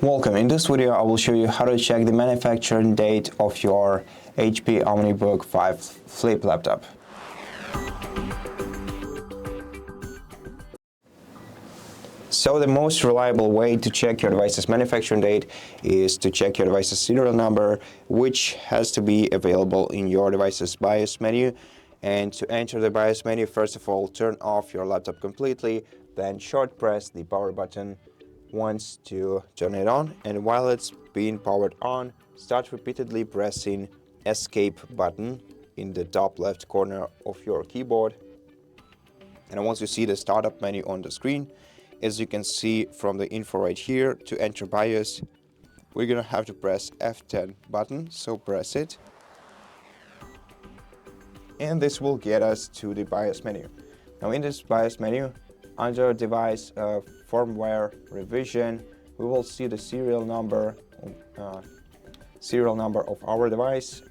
Welcome. In this video, I will show you how to check the manufacturing date of your HP OmniBook 5 Flip laptop. So the most reliable way to check your device's manufacturing date is to check your device's serial number, which has to be available in your device's BIOS menu. And to enter the BIOS menu, first of all, turn off your laptop completely, then short press the power button once to turn it on, and while it's being powered on, start repeatedly pressing escape button in the top left corner of your keyboard. And once you see the startup menu on the screen, as you can see from the info right here, to enter BIOS, we're gonna have to press F10 button, so press it. And this will get us to the BIOS menu. Now in this BIOS menu, under Device Firmware Revision, we will see the serial number of our device,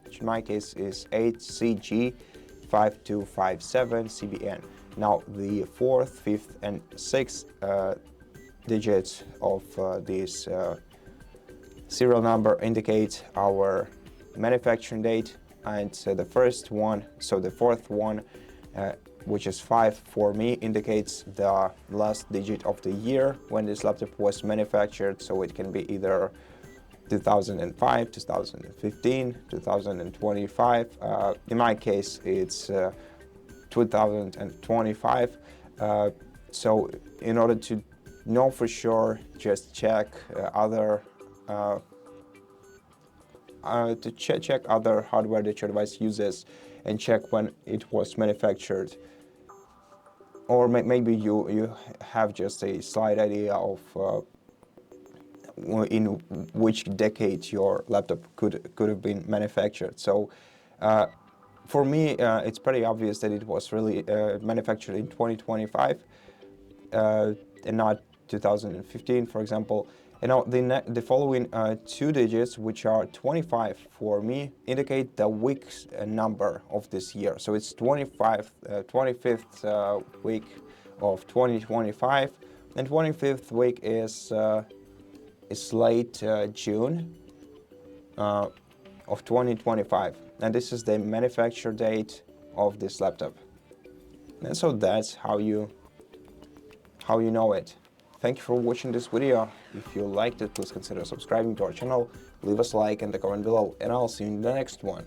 which in my case is 8CG5257CBN. Now the 4th, 5th, and 6th digits of this serial number indicate our manufacturing date, and the first one, so the 4th one, which is 5 for me, indicates the last digit of the year when this laptop was manufactured, so it can be either 2005, 2015, 2025. In my case, it's 2025. So in order to know for sure, just check other hardware that your device uses and check when it was manufactured. Or maybe you have just a slight idea of in which decade your laptop could have been manufactured. So for me, it's pretty obvious that it was really manufactured in 2025 and not 2015, for example. And now the following two digits, which are 25 for me, indicate the week's number of this year. So it's 25th week of 2025, and 25th week is late June of 2025. And this is the manufacture date of this laptop. And so that's how you know it. Thank you for watching this video. If you liked it, please consider subscribing to our channel, leave us a like and a comment below, and I'll see you in the next one.